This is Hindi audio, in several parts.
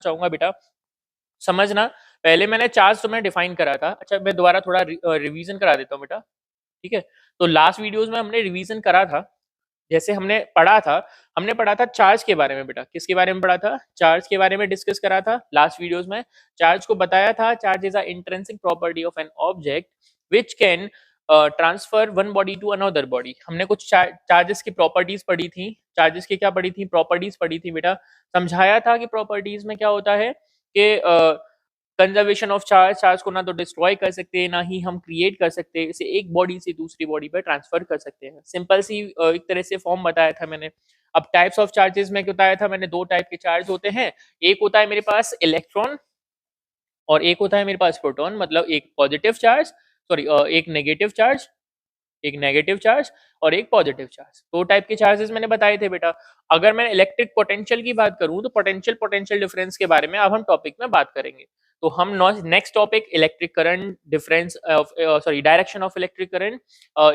चाहूंगा बेटा समझना। पहले मैंने चार्ज तुम्हें डिफाइन करा था। अच्छा, मैं दोबारा थोड़ा रिवीजन करा देता हूँ बेटा, ठीक है। तो लास्ट वीडियोस में हमने रिवीजन करा था, जैसे हमने पढ़ा था चार्ज के बारे में बेटा। किसके बारे में पढ़ा था? चार्ज के बारे में डिस्कस करा था लास्ट वीडियोस में। चार्ज को बताया था, charge is a intrinsic property of an object which can transfer one body to another body. हमने कुछ चार्जेस की प्रॉपर्टीज पढ़ी थी। चार्जेस की क्या पढ़ी थी? प्रॉपर्टीज पढ़ी थी बेटा। समझाया था कि प्रॉपर्टीज में क्या होता है कि कंजर्वेशन ऑफ चार्ज, चार्ज को ना तो डिस्ट्रॉय कर सकते हैं, ना ही हम क्रिएट कर सकते हैं, इसे एक बॉडी से दूसरी बॉडी पर ट्रांसफर कर सकते हैं। सिंपल सी एक तरह से फॉर्म बताया था मैंने। अब टाइप्स ऑफ चार्जेस में बताया था मैंने, दो टाइप के चार्ज होते हैं। एक होता है मेरे पास इलेक्ट्रॉन और एक होता है मेरे पास प्रोटॉन। मतलब एक पॉजिटिव चार्ज, सॉरी एक नेगेटिव चार्ज और एक पॉजिटिव चार्ज। दो टाइप के चार्जेस मैंने बताए थे बेटा। अगर मैं इलेक्ट्रिक पोटेंशियल की बात करूं तो पोटेंशियल पोटेंशियल डिफरेंस के बारे में अब हम टॉपिक में बात करेंगे। तो हम next topic electric current difference sorry direction of electric current,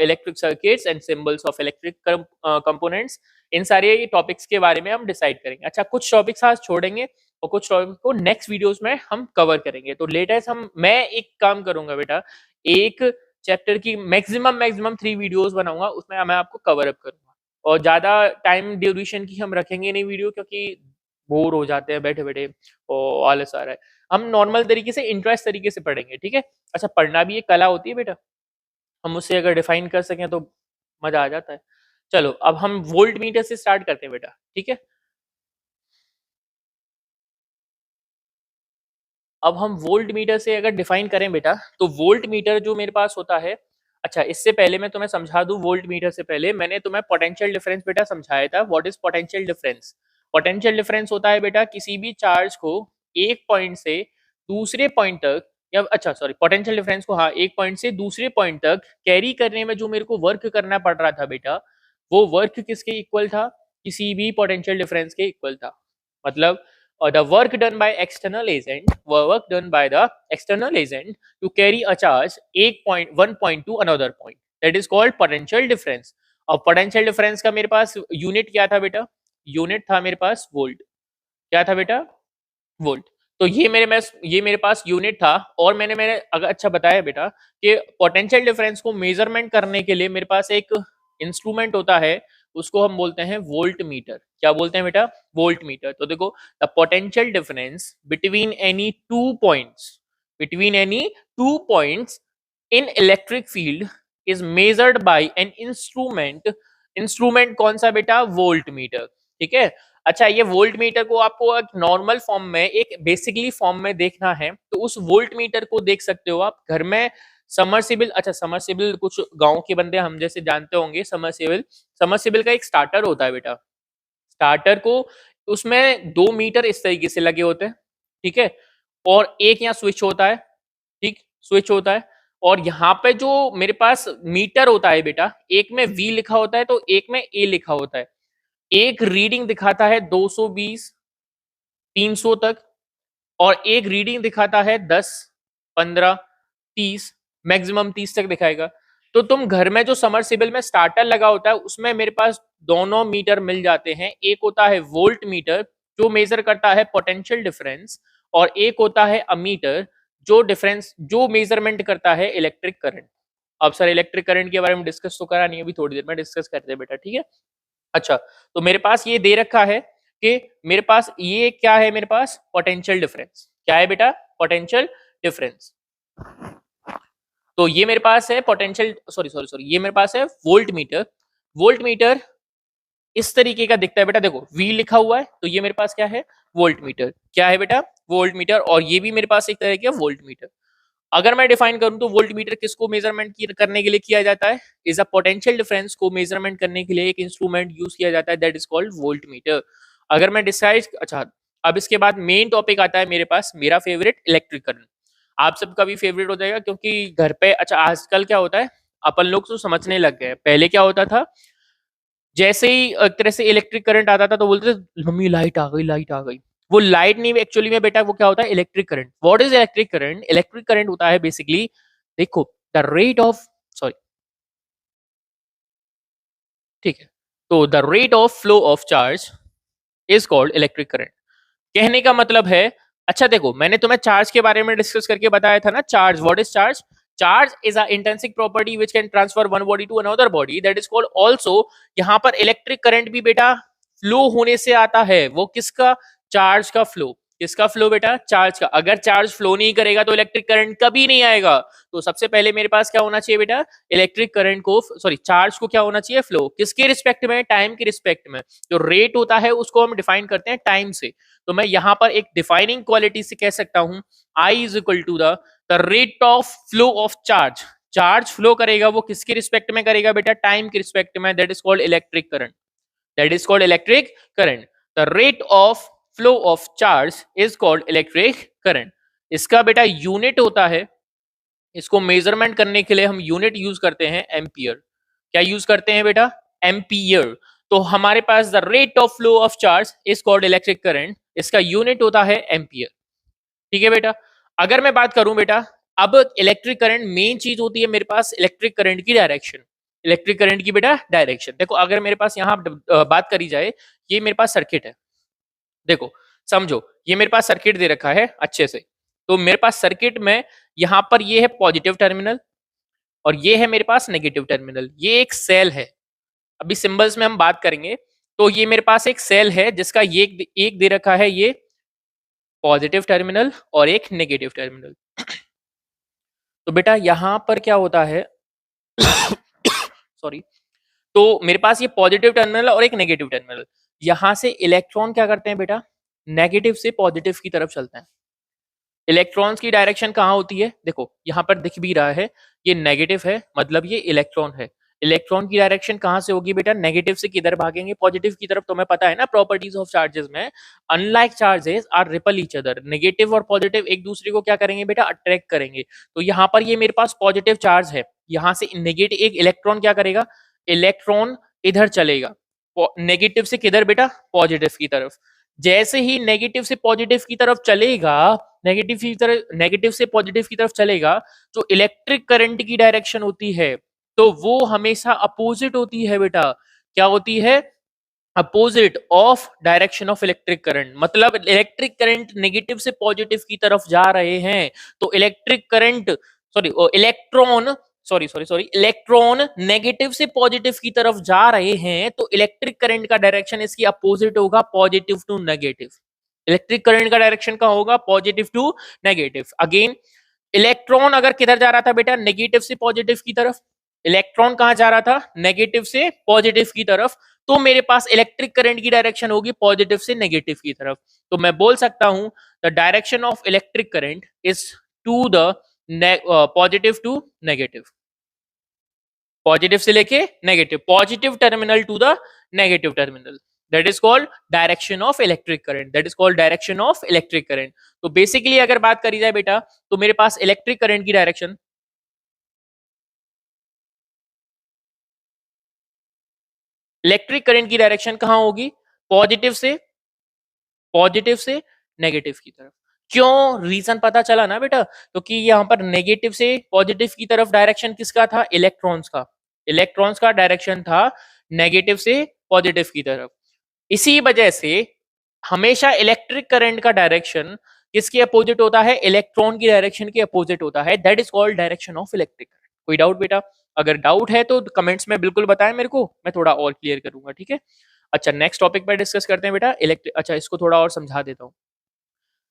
electric circuits and symbols of electric components, इन सारे टॉपिक्स के बारे में हम डिसाइड करेंगे। अच्छा, कुछ टॉपिक्स आज छोड़ेंगे और कुछ टॉपिक को नेक्स्ट वीडियोस में हम कवर करेंगे। तो लेटेस्ट मैं एक काम करूंगा बेटा, एक चैप्टर की मैक्सिमम 3 वीडियोस बनाऊंगा, उसमें मैं आपको कवर अप करूंगा। और ज्यादा टाइम ड्यूरेशन की हम रखेंगे नहीं वीडियो, क्योंकि बोर हो जाते हैं बैठे बैठे और आलस आ रहा है। हम नॉर्मल तरीके से इंटरेस्ट तरीके से पढ़ेंगे, ठीक है। अच्छा, पढ़ना भी एक कला होती है बेटा, हम उससे अगर डिफाइन कर सकें तो मजा आ जाता है। चलो अब हम वोल्ट मीटर से स्टार्ट करते हैं बेटा, ठीक है। अब हम वोल्ट मीटर से अगर डिफाइन करें बेटा, तो वोल्ट मीटर जो मेरे पास होता है। अच्छा, इससे पहले मैं तुम्हें समझा दूं, वोल्ट मीटर से पहले मैंने तुम्हें पोटेंशियल डिफरेंस बेटा समझाया था। What is potential difference? Potential difference होता है बेटा किसी भी चार्ज को एक पॉइंट से दूसरे पॉइंट तक, या अच्छा सॉरी, पोटेंशियल डिफरेंस को, हाँ, एक पॉइंट से दूसरे पॉइंट तक कैरी करने में जो मेरे को वर्क करना पड़ रहा था बेटा, वो वर्क किसके इक्वल था? किसी भी पोटेंशियल डिफरेंस के इक्वल था। मतलब the work done by external agent, work done by the external agent to carry a charge one point to another point, that is called potential difference. अब potential difference का मेरे पास यूनिट क्या था बेटा? यूनिट था मेरे पास वोल्ट। क्या था बेटा? वोल्ट। तो ये मेरे पास यूनिट था। और मैंने अगर अच्छा बताया बेटा कि पोटेंशियल डिफरेंस को मेजरमेंट करने के लिए मेरे पास एक इंस्ट्रूमेंट होता है, उसको हम बोलते हैं वोल्ट मीटर। क्या बोलते हैं बेटा? Volt meter. तो देखो, the potential difference between any two points in electric field is measured by an instrument. Instrument कौन सा बेटा? वोल्ट मीटर, ठीक है। अच्छा, ये वोल्ट मीटर को आपको एक नॉर्मल फॉर्म में, एक बेसिकली फॉर्म में देखना है तो उस वोल्ट मीटर को देख सकते हो आप घर में। समरसिबल, अच्छा समरसिबल कुछ गांव के बंदे हम जैसे जानते होंगे। समरसिबल का एक स्टार्टर होता है बेटा। स्टार्टर को, उसमें 2 मीटर इस तरीके से लगे होते हैं, ठीक है। और एक यहाँ स्विच होता है, ठीक, स्विच होता है। और यहाँ पे जो मेरे पास मीटर होता है बेटा, एक में वी लिखा होता है तो एक में ए लिखा होता है। एक रीडिंग दिखाता है 220 300 तक, और एक रीडिंग दिखाता है 10 15 30, मैक्सिमम 30 तक दिखाएगा। तो तुम घर में जो समरसिबल में स्टार्टर लगा होता है उसमें मेरे पास दोनों मीटर मिल जाते हैं। एक होता है वोल्ट मीटर जो मेजर करता है पोटेंशियल डिफरेंस, और एक होता है अमीटर जो मेजरमेंट करता है इलेक्ट्रिक करंट। अब सर इलेक्ट्रिक करंट के बारे में डिस्कस तो करा नहीं, अभी थोड़ी देर में डिस्कस करते हैं बेटा, ठीक है। अच्छा, तो मेरे पास ये दे रखा है कि मेरे पास ये क्या है, मेरे पास पोटेंशियल डिफरेंस। क्या है बेटा? Potential difference. तो ये मेरे पास है पोटेंशियल, सॉरी ये मेरे पास है वोल्ट मीटर। वोल्ट मीटर इस तरीके का दिखता है बेटा। देखो वी लिखा हुआ है तो ये मेरे पास क्या है? Volt meter. क्या है बेटा? Volt meter. और ये भी मेरे पास एक तरह का वोल्ट मीटर। अगर मैं डिफाइन करूं तो वोल्ट मीटर किसको मेजरमेंट करने के लिए किया जाता है? इज अ पोटेंशियल डिफरेंस को मेजरमेंट करने के लिए एक इंस्ट्रूमेंट यूज किया जाता है, that is called volt meter. अगर मैं डिसाइड, अच्छा, अब इसके बाद मेन टॉपिक आता है मेरे पास, मेरा फेवरेट इलेक्ट्रिक करंट। आप सबका भी फेवरेट हो जाएगा क्योंकि घर पे, अच्छा आजकल क्या होता है, अपन लोग तो समझने लग गए। पहले क्या होता था, जैसे ही एक तरह से इलेक्ट्रिक करंट आता था तो बोलते थे मम्मी लाइट आ गई, लाइट आ गई। वो लाइट नहीं, एक्चुअली में बेटा वो क्या होता है? Electric current. What is electric current? Electric current होता है बेसिकली, देखो, द रेट ऑफ, सॉरी, ठीक है, तो the rate of flow of charge is called electric current. कहने का मतलब है, अच्छा देखो मैंने तुम्हें चार्ज के बारे में डिस्कस करके बताया था ना, charge, what is charge? Charge is a intrinsic property which can transfer one body to another body, that is called also. यहाँ पर इलेक्ट्रिक करंट भी बेटा फ्लो होने से आता है, वो किसका? चार्ज का फ्लो। किसका फ्लो बेटा? चार्ज का। अगर चार्ज फ्लो नहीं करेगा तो इलेक्ट्रिक करंट कभी नहीं आएगा। तो सबसे पहले मेरे पास क्या होना चाहिए बेटा? इलेक्ट्रिक करंट को, सॉरी चार्ज को क्या होना चाहिए? फ्लो। किसके रिस्पेक्ट में? टाइम के रिस्पेक्ट में। जो रेट होता है उसको हम डिफाइन करते हैं टाइम से। तो मैं यहां पर एक डिफाइनिंग क्वालिटी से कह सकता हूं, I is equal to the rate of flow of charge. Charge flow करेगा वो किसके रिस्पेक्ट में करेगा बेटा? टाइम के रिस्पेक्ट में। That is called electric current. That is called electric current. The rate of flow of charge is called electric current. इसका बेटा यूनिट होता है, इसको मेजरमेंट करने के लिए हम यूनिट यूज करते हैं एम्पियर। क्या यूज करते हैं बेटा? एम्पियर। तो हमारे पास the rate of flow of charge is called electric current, इसका यूनिट होता है एम्पियर। ठीक है बेटा। अगर मैं बात करूं बेटा, अब इलेक्ट्रिक करंट मेन चीज होती है मेरे पास इलेक्ट्रिक करंट की डायरेक्शन। इलेक्ट्रिक करंट की बेटा डायरेक्शन देखो, अगर मेरे पास यहाँ बात करी जाए, ये मेरे पास सर्किट है, देखो समझो, ये मेरे पास सर्किट दे रखा है अच्छे से। तो मेरे पास सर्किट में यहां पर ये है पॉजिटिव टर्मिनल और ये है मेरे पास नेगेटिव टर्मिनल, ये एक सेल है। अभी सिंबल्स में हम बात करेंगे। तो ये मेरे पास एक सेल है जिसका ये एक दे रखा है ये पॉजिटिव टर्मिनल और एक नेगेटिव टर्मिनल। तो बेटा यहां पर क्या होता है सॉरी, तो मेरे पास ये पॉजिटिव टर्मिनल और एक नेगेटिव टर्मिनल, यहां से इलेक्ट्रॉन क्या करते हैं बेटा? नेगेटिव से पॉजिटिव की तरफ चलते हैं। इलेक्ट्रॉन्स की डायरेक्शन कहाँ होती है? देखो यहाँ पर दिख भी रहा है, ये नेगेटिव है मतलब ये इलेक्ट्रॉन है। इलेक्ट्रॉन की डायरेक्शन कहाँ से होगी बेटा? नेगेटिव से किधर भागेंगे? पॉजिटिव की तरफ। तुम्हें पता है ना प्रॉपर्टीज ऑफ चार्जेस में, unlike charges are repel each other. Negative और पॉजिटिव एक दूसरे को क्या करेंगे बेटा? अट्रैक्ट करेंगे। तो यहाँ पर ये मेरे पास पॉजिटिव चार्ज है, यहाँ से नेगेटिव एक इलेक्ट्रॉन क्या करेगा? इलेक्ट्रॉन इधर चलेगा, नेगेटिव से किधर बेटा? पॉजिटिव की तरफ। जैसे ही नेगेटिव से पॉजिटिव की तरफ चलेगा, नेगेटिव से पॉजिटिव की तरफ चलेगा, जो इलेक्ट्रिक करंट की डायरेक्शन होती है तो वो हमेशा अपोजिट होती है बेटा। क्या होती है? Opposite of direction of electric current. मतलब इलेक्ट्रिक करंट नेगेटिव से पॉजिटिव की तरफ जा रहे हैं तो electric current, sorry electron, sorry electron negative से पॉजिटिव की तरफ जा रहे हैं तो इलेक्ट्रिक करंट का डायरेक्शन इसकी अपोजिट होगा, positive to negative. Electric current का डायरेक्शन का होगा positive to negative. Again electron अगर किधर जा रहा था बेटा? नेगेटिव से पॉजिटिव की तरफ। इलेक्ट्रॉन कहां जा रहा था? नेगेटिव से पॉजिटिव की तरफ। तो मेरे पास इलेक्ट्रिक करंट की डायरेक्शन होगी पॉजिटिव से नेगेटिव की तरफ। तो मैं बोल सकता हूं the direction of electric current is to the positive to negative. Positive से लेके negative, positive terminal to the negative terminal, that is called direction of electric current. That is called direction of electric current. तो बेसिकली अगर बात करी जाए बेटा, तो मेरे पास इलेक्ट्रिक करंट की डायरेक्शन, इलेक्ट्रिक करंट की डायरेक्शन कहां होगी? पॉजिटिव से नेगेटिव की तरफ। क्यों? रीजन पता चला ना बेटा? क्योंकि यहां पर नेगेटिव से पॉजिटिव की तरफ डायरेक्शन किसका था? इलेक्ट्रॉन्स का। इलेक्ट्रॉन्स का डायरेक्शन था नेगेटिव से पॉजिटिव की तरफ। इसी वजह से हमेशा इलेक्ट्रिक करंट का डायरेक्शन किसके अपोजिट होता है? इलेक्ट्रॉन की डायरेक्शन के अपोजिट होता है। That is called direction of electric current. कोई डाउट बेटा? अगर डाउट है तो कमेंट्स में बिल्कुल बताएं मेरे को, मैं थोड़ा और क्लियर करूंगा। ठीक है, अच्छा नेक्स्ट टॉपिक पे डिस्कस करते हैं बेटा इलेक्ट्रिक। अच्छा इसको थोड़ा और समझा देता हूँ।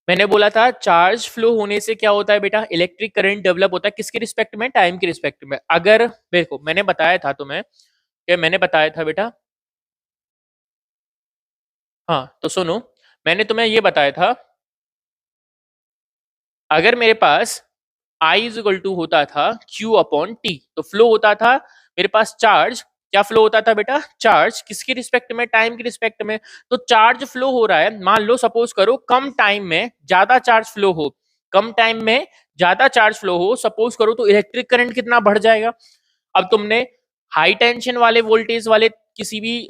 मैंने बोला था चार्ज फ्लो होने से क्या होता है बेटा? इलेक्ट्रिक करंट डेवलप होता है किसके रिस्पेक्ट में? टाइम के रिस्पेक्ट में। अगर देखो मैंने बताया था तुम्हें, क्या मैंने बताया था बेटा? हाँ तो सुनो, मैंने तुम्हें ये बताया था, अगर मेरे पास I इज इक्वल टू होता था Q अपॉन टी, तो फ्लो होता था मेरे पास चार्ज। क्या फ्लो होता था बेटा? चार्ज किसके रिस्पेक्ट में? टाइम के रिस्पेक्ट में। तो चार्ज फ्लो हो रहा है, मान लो सपोज करो कम टाइम में ज्यादा चार्ज फ्लो हो, कम टाइम में ज्यादा चार्ज फ्लो हो सपोज करो, तो इलेक्ट्रिक करंट कितना बढ़ जाएगा? अब तुमने हाई टेंशन वाले वोल्टेज वाले किसी भी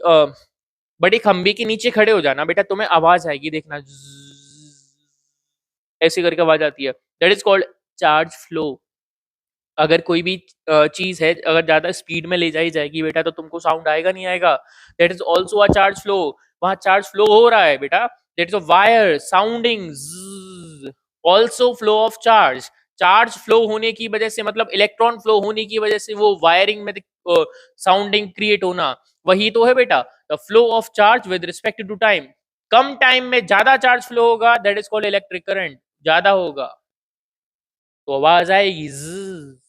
बड़े खंबे के नीचे खड़े हो जाना बेटा, तुम्हें आवाज आएगी, देखना ऐसे करके आवाज आती है। That is called charge flow. अगर कोई भी चीज है अगर ज्यादा स्पीड में ले जाई जाएगी बेटा तो तुमको साउंड आएगा नहीं आएगा? That is also a charge flow. वहां चार्ज फ्लो हो रहा है बेटा, that is a wire sounding, also flow of charge, charge flow होने की वजह से, मतलब इलेक्ट्रॉन फ्लो होने की वजह से वो वायरिंग में साउंडिंग क्रिएट होना, वही तो है बेटा the flow of charge with respect to time. कम टाइम में ज्यादा चार्ज फ्लो होगा, that is called electric current, ज्यादा होगा तो आवाज आएगी ज़,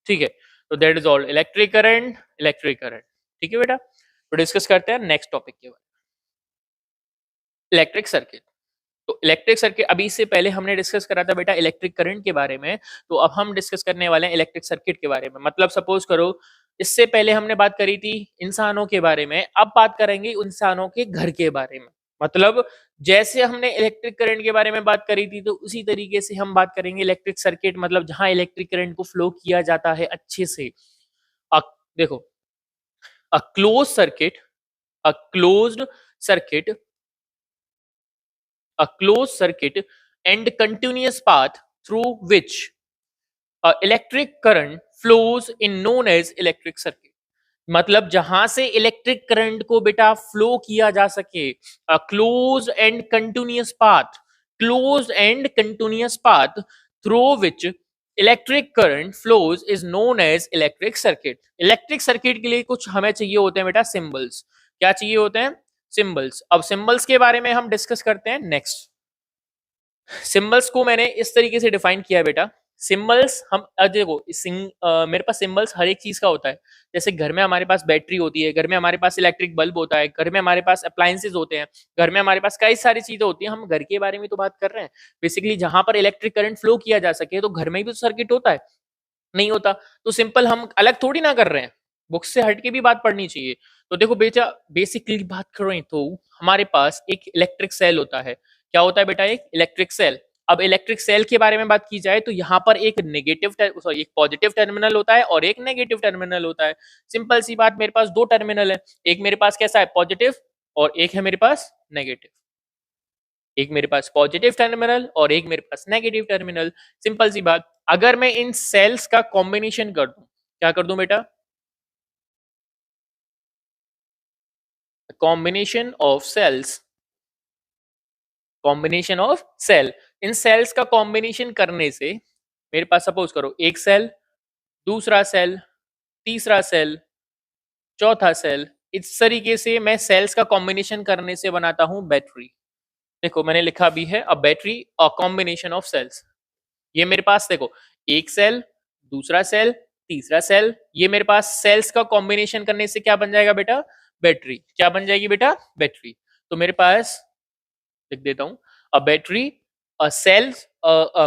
ठीक है। तो that is all electric current, electric current, ठीक है बेटा। तो डिस्कस करते हैं नेक्स्ट टॉपिक के बारे में, इलेक्ट्रिक सर्किट। तो इलेक्ट्रिक सर्किट, अभी इससे पहले हमने डिस्कस करा था बेटा इलेक्ट्रिक करंट के बारे में, तो अब हम डिस्कस करने वाले हैं इलेक्ट्रिक सर्किट के बारे में। मतलब सपोज करो इससे पहले हमने बात करी थी इंसानों के बारे में, अब बात करेंगे इंसानों के घर के बारे में। मतलब जैसे हमने इलेक्ट्रिक करंट के बारे में बात करी थी, तो उसी तरीके से हम बात करेंगे इलेक्ट्रिक सर्किट, मतलब जहां इलेक्ट्रिक करंट को फ्लो किया जाता है अच्छे से। अ, देखो, a close circuit, a closed circuit, a closed circuit and continuous path through which electric current flows in known as electric circuit। मतलब जहां से इलेक्ट्रिक करंट को बेटा फ्लो किया जा सके, close and continuous path, close and continuous path through which electric current flows is known as electric circuit. Electric circuit के लिए कुछ हमें चाहिए होते हैं बेटा सिंबल्स। क्या चाहिए होते हैं? सिंबल्स। अब सिंबल्स के बारे में हम डिस्कस करते हैं नेक्स्ट। सिंबल्स को मैंने इस तरीके से डिफाइन किया है बेटा। सिंबल्स हम देखो मेरे पास सिंबल्स हर एक चीज का होता है। जैसे घर में हमारे पास बैटरी होती है, घर में हमारे पास इलेक्ट्रिक बल्ब होता है, घर में हमारे पास अप्लायंसेज होते हैं, घर में हमारे पास कई सारी चीजें होती हैं। हम घर के बारे में तो बात कर रहे हैं। बेसिकली जहां पर इलेक्ट्रिक करंट फ्लो किया जा सके, तो घर में भी तो सर्किट होता है, नहीं होता? तो सिंपल हम अलग थोड़ी ना कर रहे हैं, बुक से हट के भी बात पढ़नी चाहिए। तो देखो बेटा, बेसिकली बात करें तो हमारे पास एक इलेक्ट्रिक सेल होता है। क्या होता है बेटा? एक इलेक्ट्रिक सेल। अब इलेक्ट्रिक सेल के बारे में बात की जाए तो यहाँ पर एक नेगेटिव सॉरी एक पॉजिटिव टर्मिनल होता है और एक नेगेटिव टर्मिनल होता है। सिंपल सी बात, मेरे पास दो टर्मिनल है, एक मेरे पास कैसा है पॉजिटिव, और एक है मेरे पास नेगेटिव। एक मेरे पास पॉजिटिव टर्मिनल और एक मेरे पास नेगेटिव टर्मिनल। सिंपल सी बात, अगर मैं इन सेल्स का कॉम्बिनेशन कर दूं, क्या कर दूं बेटा? Combination of cells, combination of cell. इन सेल्स का कॉम्बिनेशन करने से मेरे पास सपोज करो एक सेल, दूसरा सेल, तीसरा सेल, चौथा सेल, इस तरीके से मैं सेल्स का कॉम्बिनेशन करने से बनाता हूं बैटरी। देखो मैंने लिखा भी है a battery a combination of cells. ये मेरे पास देखो एक सेल, दूसरा सेल, तीसरा सेल, ये मेरे पास सेल्स का कॉम्बिनेशन करने से क्या बन जाएगा बेटा? बैटरी। क्या बन जाएगी बेटा? बैटरी। तो मेरे पास लिख देता हूं a battery, a cell,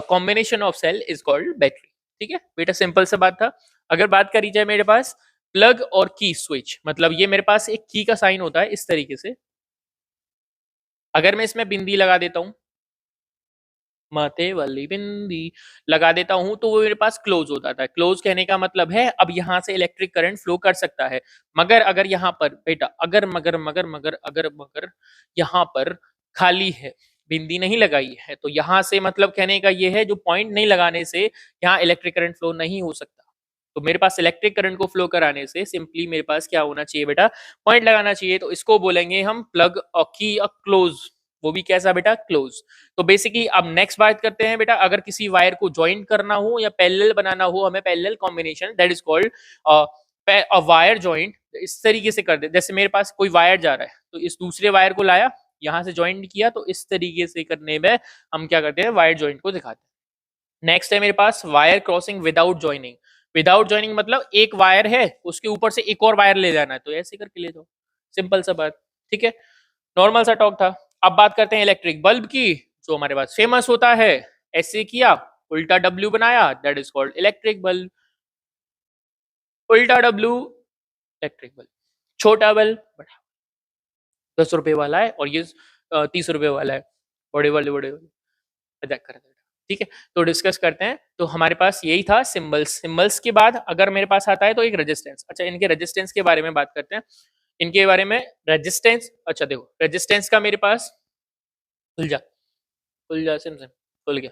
combination of cell is called battery. ठीक है बेटा, सिंपल सा बात था। अगर बात करी जाए मेरे पास प्लग और की स्विच, मतलब ये मेरे पास एक की का साइन होता है इस तरीके से। अगर मैं इसमें बिंदी लगा देता हूं, माथे वाली बिंदी लगा देता हूं, तो वो मेरे पास क्लोज हो जाता है। क्लोज कहने का मतलब है अब यहां से इलेक्ट्रिक करंट फ्लो कर सकता है। मगर अगर यहां पर बेटा अगर मगर मगर मगर अगर मगर यहां पर खाली है, बिंदी नहीं लगाई है, तो यहां से मतलब कहने का ये है जो पॉइंट नहीं लगाने से यहाँ इलेक्ट्रिक करंट फ्लो नहीं हो सकता। तो मेरे पास इलेक्ट्रिक करंट को फ्लो कराने से सिंपली मेरे पास क्या होना चाहिए बेटा? पॉइंट लगाना चाहिए। तो इसको बोलेंगे हम प्लग और की क्लोज, वो भी कैसा बेटा? क्लोज। तो बेसिकली अब नेक्स्ट बात करते हैं बेटा, अगर किसी वायर को ज्वाइंट करना हो या पैरेलल बनाना हो हमें, parallel combination that is called wire joint. इस तरीके से कर दे, जैसे मेरे पास कोई वायर जा रहा है तो इस दूसरे वायर को लाया यहां से ज्वाइंट किया, तो इस तरीके से करने में हम क्या करते हैं? वायर ज्वाइंट को दिखाते हैं। नेक्स्ट है मेरे पास wire crossing without joining. Without joining मतलब एक वायर है उसके ऊपर से एक और वायर ले जाना है, तो ऐसे करके ले जाओ, सिंपल सा बात। ठीक है, नॉर्मल सा टॉक था। अब बात करते हैं इलेक्ट्रिक बल्ब की, जो हमारे पास फेमस होता है। ऐसे किया, उल्टा डब्ल्यू बनाया, that is called electric bulb. उल्टा डब्ल्यू इलेक्ट्रिक बल्ब, छोटा बल्ब बड़ा, 10 रुपए वाला है और ये 30 रुपए वाला है, बड़े वाले मजाक कर रहे थे। ठीक है, तो डिस्कस करते हैं। तो हमारे पास यही था सिंबल्स। सिंबल्स के बाद अगर मेरे पास आता है तो एक रेजिस्टेंस। अच्छा, इनके रेजिस्टेंस के बारे में बात करते हैं। इनके बारे में रेजिस्टेंस, अच्छा देखो रेजिस्टेंस का मेरे पास, खुल जा, खुल जा सिम सिम, खुल गया।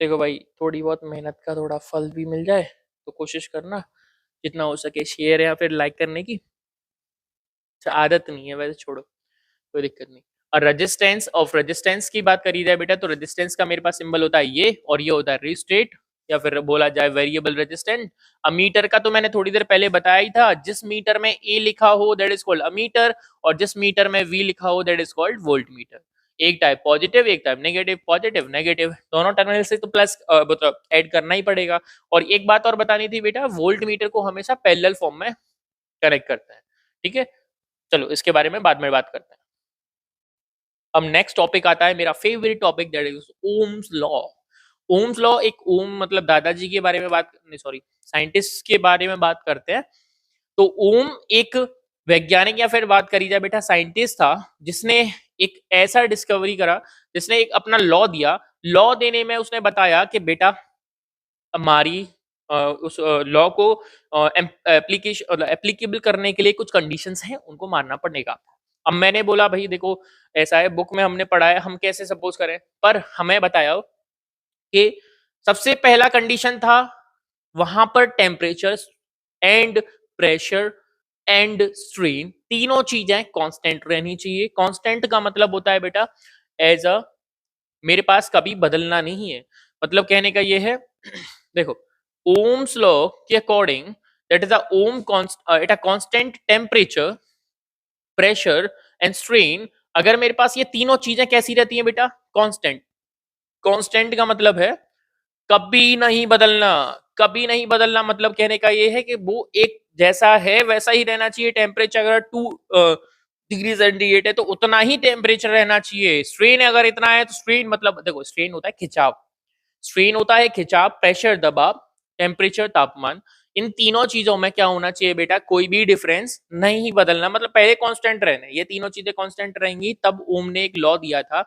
देखो भाई, थोड़ी बहुत मेहनत का थोड़ा फल भी मिल जाए तो कोशिश करना जितना हो सके शेयर या फिर लाइक करने की। आदत नहीं है वैसे, छोड़ो, कोई दिक्कत नहीं। और रेजिस्टेंस, ऑफ रेजिस्टेंस की बात करी जाए बेटा, तो रेजिस्टेंस का मेरे पास सिंबल होता है ये, और ये होता है रिस्टेट, या फिर बोला जाए वेरिएबल रेजिस्टेंस। अमीटर का तो मैंने थोड़ी देर पहले बताया ही था, जिस मीटर में ए लिखा हो दैट इज कॉल्ड अमीटर, और जिस मीटर में वी लिखा हो that is called volt meter. एक टाइप पॉजिटिव, एक टाइप नेगेटिव, पॉजिटिव नेगेटिव दोनों टर्मिनल से तो प्लस मतलब ऐड करना ही पड़ेगा। और एक बात और बतानी थी बेटा, वोल्ट मीटर को हमेशा पैरेलल फॉर्म में कनेक्ट करते हैं, ठीक है। चलो इसके बारे में बाद में बात करते हैं। अब नेक्स्ट टॉपिक आता है मेरा favourite topic, that is ohms law. Ohm's law, एक ओम मतलब दादाजी के बारे में बात नहीं, सॉरी, साइंटिस्ट के बारे में बात करते हैं। तो ओम एक वैज्ञानिक, या फिर बात करी जाए बेटा साइंटिस्ट था, जिसने एक ऐसा डिस्कवरी करा, जिसने एक अपना लॉ दिया। लॉ देने में उसने बताया कि बेटा हमारी उस लॉ को एप्लीकेशन एप्लीकेबल करने के लिए कुछ कंडीशंस हैं, उनको मानना पड़ेगा। अब मैंने बोला भाई देखो, ऐसा है, बुक में हमने पढ़ा है, हम कैसे सपोज करें, पर हमें बताया कि सबसे पहला कंडीशन था, वहां पर temperature and pressure and strain तीनों चीजें कांस्टेंट रहनी चाहिए। कांस्टेंट का मतलब होता है बेटा एज अ, मेरे पास कभी बदलना नहीं है। मतलब कहने का ये है देखो, ओम्स लॉ के according that is a ohm at a constant temperature, pressure and strain, अगर मेरे पास ये तीनों चीजें कैसी रहती हैं बेटा, कांस्टेंट। कांस्टेंट का मतलब है कभी नहीं बदलना, कभी नहीं बदलना, मतलब कहने का ये है कि वो एक जैसा है वैसा ही रहना चाहिए। टेम्परेचर अगर 2 डिग्री सेंटीग्रेड है तो उतना ही टेम्परेचर रहना चाहिए। स्ट्रेन अगर इतना है तो स्ट्रेन मतलब देखो, स्ट्रेन होता है खिंचाव, स्ट्रेन होता है खिंचाव, प्रेशर दबाव, टेम्परेचर तापमान, इन तीनों चीजों में क्या होना चाहिए बेटा, कोई भी डिफरेंस नहीं बदलना, मतलब पहले कांस्टेंट रहना, ये तीनों चीजें कांस्टेंट रहेंगी। तब ओम ने एक लॉ दिया था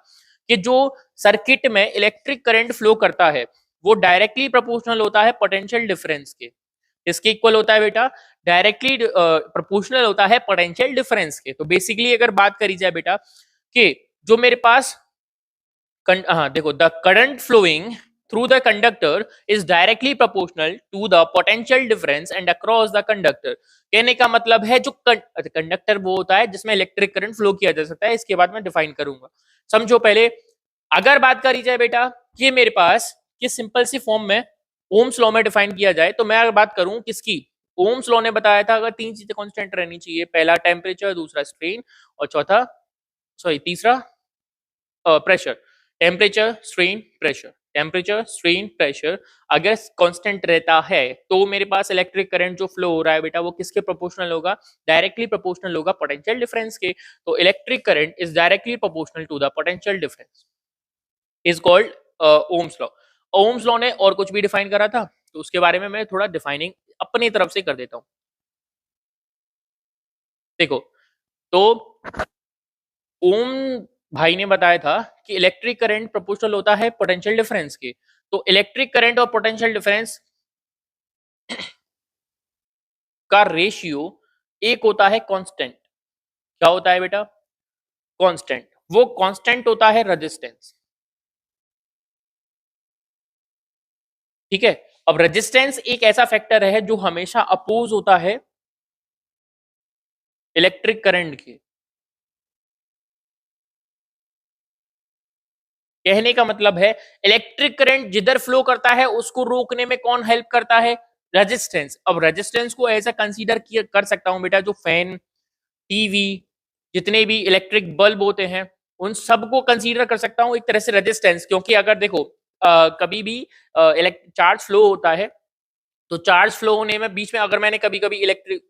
कि जो सर्किट में इलेक्ट्रिक करंट फ्लो करता है वो डायरेक्टली प्रोपोर्शनल होता है पोटेंशियल डिफरेंस के। इसके इक्वल होता है बेटा, डायरेक्टली प्रोपोर्शनल होता है पोटेंशियल डिफरेंस के। तो बेसिकली अगर बात करी जाए बेटा कि जो मेरे पास हाँ देखो, the current flowing through the conductor is directly proportional to the potential difference and across the conductor. कहने का मतलब है जो कंडक्टर वो होता है जिसमें इलेक्ट्रिक करंट फ्लो किया जा सकता है। इसके बाद मैं डिफाइन करूंगा, समझो पहले। अगर बात करी जाए बेटा कि मेरे पास किस सिंपल सी फॉर्म में ओम्स लॉ में डिफाइन किया जाए, तो मैं अगर बात करूं किसकी, ओम्स लॉ ने बताया था अगर तीन चीजें कांस्टेंट रहनी चाहिए, पहला टेम्परेचर, दूसरा स्ट्रेन, और चौथा, सॉरी तीसरा pressure. Temperature strain pressure, temperature strain pressure अगर कांस्टेंट रहता है तो मेरे पास इलेक्ट्रिक करंट जो फ्लो हो रहा है बेटा वो किसके प्रोपोर्शनल होगा, डायरेक्टली प्रोपोर्शनल होगा पोटेंशियल डिफरेंस के। तो electric current is directly proportional to the potential difference, is called Ohm's law. Ohm's law ने और कुछ भी डिफाइन करा था, तो उसके बारे में मैं थोड़ा डिफाइनिंग अपनी तरफ से कर देता हूं। देखो, तो ओम भाई ने बताया था कि इलेक्ट्रिक करंट प्रोपोर्शनल होता है पोटेंशियल डिफरेंस के। तो इलेक्ट्रिक करंट और पोटेंशियल डिफरेंस का रेशियो एक होता है कांस्टेंट। क्या होता है बेटा, कांस्टेंट। वो कांस्टेंट होता है रेजिस्टेंस, ठीक है। अब रेजिस्टेंस एक ऐसा फैक्टर है जो हमेशा अपोज होता है इलेक्ट्रिक करंट के। कहने का मतलब है इलेक्ट्रिक करंट जिधर फ्लो करता है उसको रोकने में कौन हेल्प करता है, रेजिस्टेंस। अब रेजिस्टेंस को ऐसा कंसीडर कर सकता हूं बेटा, जो फैन, टीवी, जितने भी इलेक्ट्रिक बल्ब होते हैं उन सबको कंसीडर कर सकता हूं एक तरह से रेजिस्टेंस। क्योंकि अगर देखो कभी भी चार्ज फ्लो होता है, तो चार्ज फ्लो होने में बीच में अगर मैंने कभी कभी इलेक्ट्रिक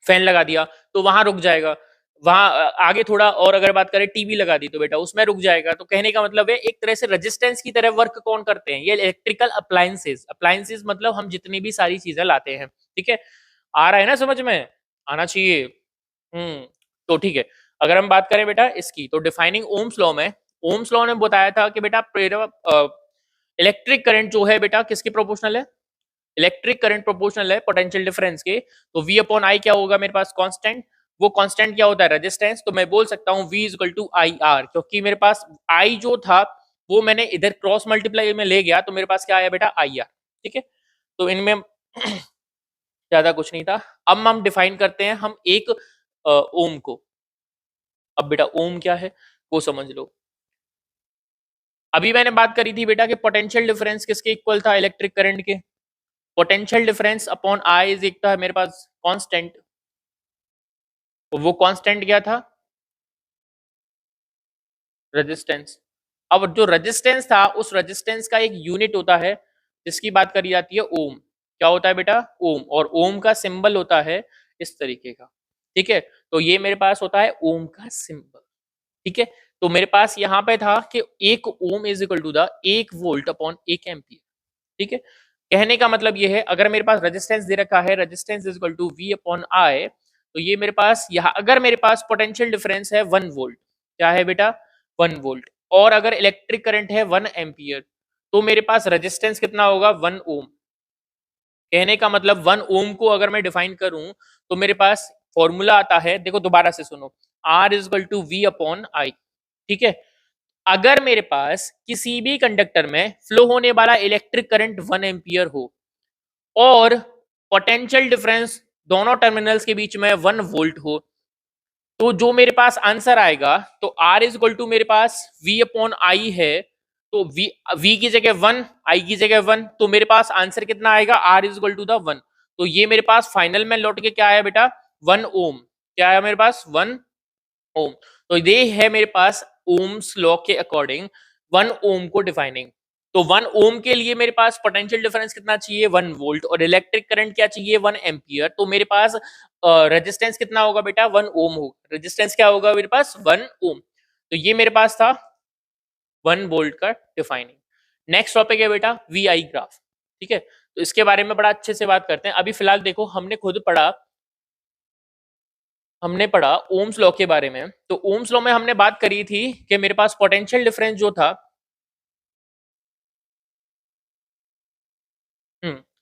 फैन लगा दिया तो वहां रुक जाएगा, वहां आगे थोड़ा और अगर बात करें टीवी लगा दी तो बेटा उसमें रुक जाएगा। तो कहने का मतलब है एक तरह से रेजिस्टेंस की तरह वर्क कौन करते हैं, ये इलेक्ट्रिकल अप्लायंसेस। अप्लायंसेस मतलब हम जितनी भी सारी चीजें लाते हैं, ठीक है। आ रहा है ना समझ में, आना चाहिए। तो ठीक है, अगर हम बात करें बेटा इसकी, तो डिफाइनिंग ओम्स लॉ में ओम्स लॉ ने बताया था कि बेटा इलेक्ट्रिक करंट जो है बेटा किसके प्रोपोर्शनल है, इलेक्ट्रिक करंट प्रोपोर्शनल है पोटेंशियल डिफरेंस के। तो V अपॉन आई क्या होगा मेरे पास, कांस्टेंट। वो कांस्टेंट क्या होता है, रेजिस्टेंस। तो मैं बोल सकता हूं V equal to I R, क्योंकि मेरे पास I जो था वो मैंने इधर क्रॉस मल्टीप्लाई में ले गया, तो मेरे पास क्या आया बेटा, आई आर, ठीक है। तो इनमें ज्यादा कुछ नहीं था। अब हम डिफाइन करते हैं, हम एक ओम को। अब बेटा ओम क्या है वो समझ लो। अभी मैंने बात करी थी बेटा कि पोटेंशियल डिफरेंस किसके इक्वल था, इलेक्ट्रिक करंट के। Potential difference upon I is equal था मेरे पास कांस्टेंट, वो कांस्टेंट क्या था, रेजिस्टेंस। अब जो रेजिस्टेंस था उस रेजिस्टेंस का एक यूनिट होता है जिसकी बात करी जाती है ओम। क्या होता है बेटा, ओम। और ओम का सिंबल होता है इस तरीके का, ठीक है। तो ये मेरे पास होता है ओम का सिंबल, ठीक है। तो मेरे पास यहाँ पे था कि एक ohm is equal to the 1 volt upon 1 ampere, ठीक है। कहने का मतलब ये है, अगर मेरे पास रेजिस्टेंस दे रखा है resistance is equal to V upon I, तो ये मेरे पास यहाँ अगर मेरे पास पोटेंशियल डिफरेंस है 1 वोल्ट, क्या है बेटा 1 वोल्ट, और अगर इलेक्ट्रिक करंट है 1 एम्पियर, तो मेरे पास रेजिस्टेंस कितना होगा 1 ओम। कहने का मतलब 1 ओम को अगर मैं डिफाइन करूं तो मेरे पास फॉर्मूला आता है, देखो दोबारा से सुनो, R is equal to V upon I, ठीक है। अगर मेरे पास किसी भी कंडक्टर में फ्लो होने वाला इलेक्ट्रिक करंट 1 एम्पियर हो और पोटेंशियल डिफरेंस दोनों टर्मिनल्स के बीच में 1 वोल्ट हो, तो जो मेरे पास आंसर आएगा, तो आर इज इक्वल टू मेरे पास वी अपॉन आई है, तो वी की जगह 1, आई की जगह 1, तो मेरे पास आंसर कितना आएगा, R is equal to the 1। तो ये मेरे पास फाइनल में लौट के क्या आया बेटा 1 ओम, क्या आया मेरे पास 1 ओम। तो ये है मेरे पास ओम्स लॉ के अकॉर्डिंग 1 ओम को डिफाइनिंग। तो 1 ओम के लिए मेरे पास पोटेंशियल डिफरेंस कितना चाहिए 1 वोल्ट, और इलेक्ट्रिक करंट क्या चाहिए 1 एम्पियर। तो मेरे पास रेजिस्टेंस कितना होगा बेटा 1 ओम होगा, रेजिस्टेंस क्या होगा मेरे पास 1 ओम। तो ये मेरे पास था 1 वोल्ट का डिफाइनिंग। नेक्स्ट टॉपिक है बेटा वी आई ग्राफ, ठीक है। तो इसके बारे में बड़ा अच्छे से बात करते हैं। अभी फिलहाल देखो हमने पढ़ा ओम्स लॉ के बारे में। तो ओम्स लॉ में हमने बात करी थी कि मेरे पास पोटेंशियल डिफरेंस जो था,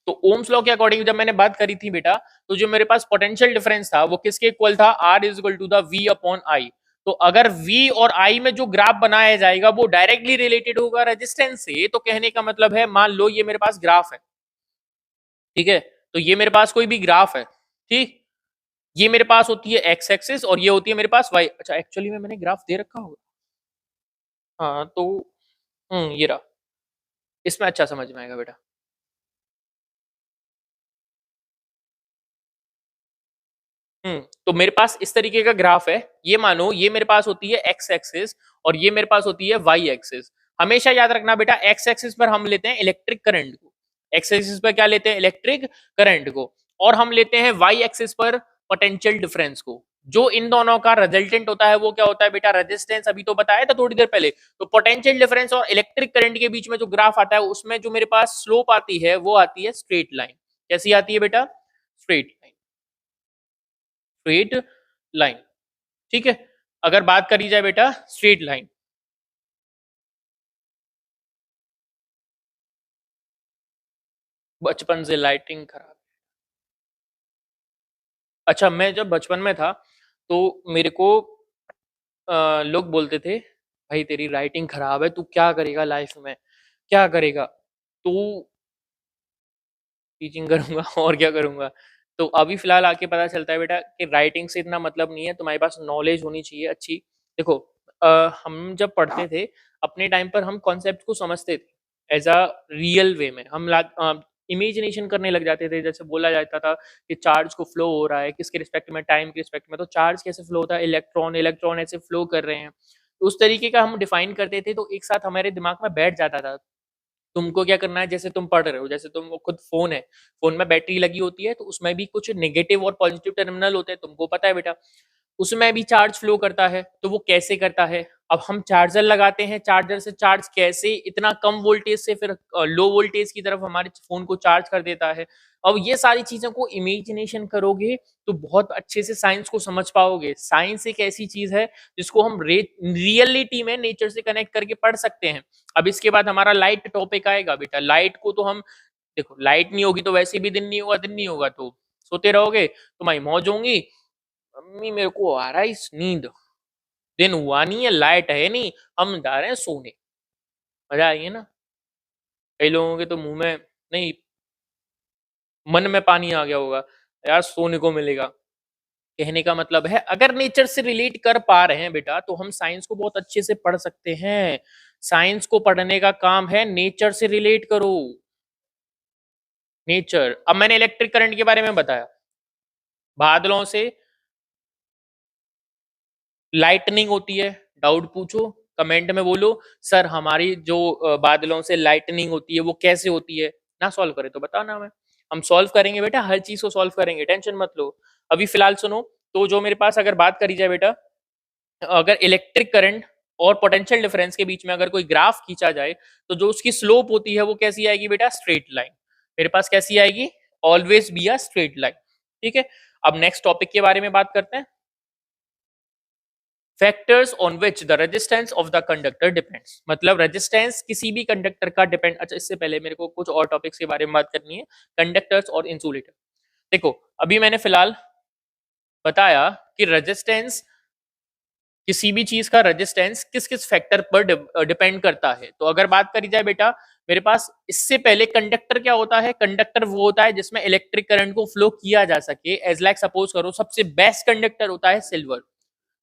तो ओम्स लॉ के अकॉर्डिंग जब मैंने बात करी थी बेटा, तो जो मेरे पास पोटेंशियल डिफरेंस था वो किसके इक्वल था, R is equal to the V upon I. तो अगर V और I में जो ग्राफ बनाया जाएगा वो डायरेक्टली रिलेटेड होगा रेजिस्टेंस से, तो कहने का मतलब है मान लो ये मेरे पास ग्राफ है, ठीक है। तो ये मेरे पास कोई भी ग्राफ है, ठीक। ये मेरे पास होती है एक्स एक्सिस और ये होती है मेरे पास वाई। अच्छा एक्चुअली में मैंने ग्राफ दे रखा होगा, हाँ तो ये रहा, इसमें अच्छा समझ में आएगा बेटा। तो मेरे पास इस तरीके का ग्राफ है, ये मानो ये मेरे पास होती है एक्स एक्सिस और ये मेरे पास होती है वाई एक्सिस। हमेशा याद रखना बेटा एक्स एक्सिस पर हम लेते हैं इलेक्ट्रिक करंट को, एक्स एक्सिस पर क्या लेते हैं इलेक्ट्रिक करंट को, और हम लेते हैं वाई एक्सिस पर पोटेंशियल डिफरेंस को। जो इन दोनों का रिजल्टेंट होता है वो क्या होता है बेटा रेजिस्टेंस, अभी तो बताया था थोड़ी देर पहले। तो पोटेंशियल डिफरेंस और इलेक्ट्रिक करंट के बीच में जो ग्राफ आता है उसमें जो मेरे पास स्लोप आती है वो आती है स्ट्रेट लाइन। कैसी आती है बेटा, स्ट्रेट लाइन, स्ट्रेट लाइन, ठीक है। अगर बात करी जाए बेटा स्ट्रेट लाइन, बचपन से लाइटिंग खराब। अच्छा मैं जब बचपन में था तो मेरे को लोग बोलते थे भाई तेरी राइटिंग खराब है, तू क्या करेगा लाइफ में, क्या करेगा, तू टीचिंग करूंगा और क्या करूंगा। तो अभी फिलहाल आके पता चलता है बेटा कि राइटिंग से इतना मतलब नहीं है, तुम्हारे पास नॉलेज होनी चाहिए अच्छी। देखो हम जब पढ़ते थे अपने टाइम पर हम कॉन्सेप्ट को समझते थे एज अ रियल वे में, हम इमेजिनेशन करने लग जाते थे। जैसे बोला जाता था कि चार्ज को फ्लो हो रहा है किसके रिस्पेक्ट में, टाइम के रिस्पेक्ट में, तो चार्ज कैसे फ्लो होता है, इलेक्ट्रॉन इलेक्ट्रॉन ऐसे फ्लो कर रहे हैं। तो उस तरीके का हम डिफाइन करते थे, तो एक साथ हमारे दिमाग में बैठ जाता था। तुमको क्या करना है, जैसे तुम पढ़ रहे हो, जैसे तुम खुद फोन है, फोन में बैटरी लगी होती है तो उसमें भी कुछ नेगेटिव और पॉजिटिव टर्मिनल होते हैं, तुमको पता है बेटा। उसमें भी चार्ज फ्लो करता है, तो वो कैसे करता है। अब हम चार्जर लगाते हैं, चार्जर से चार्ज कैसे इतना कम वोल्टेज से फिर लो वोल्टेज की तरफ हमारे फोन को चार्ज कर देता है। अब ये सारी चीजों को इमेजिनेशन करोगे तो बहुत अच्छे से साइंस को समझ पाओगे। साइंस एक ऐसी चीज है जिसको हम रियलिटी में नेचर से कनेक्ट करके पढ़ सकते हैं। अब इसके बाद हमारा लाइट टॉपिक आएगा बेटा। लाइट को तो हम देखो, लाइट नहीं होगी तो वैसे भी दिन नहीं होगा, दिन नहीं होगा तो सोते रहोगे, तुम्हारी मौज होंगी। मम्मी मेरे को आ रहा है इस नींद, दिन हुआ नहीं है, लाइट है नहीं, हम जा रहे हैं सोने। मजा आएगी ना। कई लोगों के तो मुंह में नहीं, मन में पानी आ गया होगा, यार सोने को मिलेगा। कहने का मतलब है अगर नेचर से रिलेट कर पा रहे हैं बेटा तो हम साइंस को बहुत अच्छे से पढ़ सकते हैं। साइंस को पढ़ने का काम है नेचर से रिलेट करो। नेचर, अब मैंने इलेक्ट्रिक करंट के बारे में बताया, बादलों से लाइटनिंग होती है। डाउट पूछो, कमेंट में बोलो सर हमारी जो बादलों से लाइटनिंग होती है वो कैसे होती है, ना सॉल्व करे तो बताओ ना। मैं हम सॉल्व करेंगे बेटा, हर चीज को सॉल्व करेंगे, टेंशन मत लो। अभी फिलहाल सुनो, तो जो मेरे पास अगर बात करी जाए बेटा, अगर इलेक्ट्रिक करंट और पोटेंशियल डिफरेंस के बीच में अगर कोई ग्राफ खींचा जाए तो जो उसकी स्लोप होती है वो कैसी आएगी बेटा, स्ट्रेट लाइन। मेरे पास कैसी आएगी, always be a straight line. ठीक है, अब नेक्स्ट टॉपिक के बारे में बात करते हैं, factors on which the resistance of the conductor depends. मतलब रेजिस्टेंस किसी भी कंडक्टर का डिपेंड। अच्छा, इससे पहले मेरे को कुछ और टॉपिक्स के बारे में बात करनी है, कंडक्टर्स और इंसुलेटर। देखो अभी मैंने फिलहाल बताया कि रेजिस्टेंस, किसी भी चीज का रेजिस्टेंस किस किस फैक्टर पर डिपेंड करता है। तो अगर बात करी जाए बेटा, मेरे पास इससे पहले कंडक्टर क्या होता है, कंडक्टर वो होता है जिसमें इलेक्ट्रिक करंट को फ्लो किया जा सके। एज लाइक सपोज करो सबसे बेस्ट कंडक्टर होता है सिल्वर।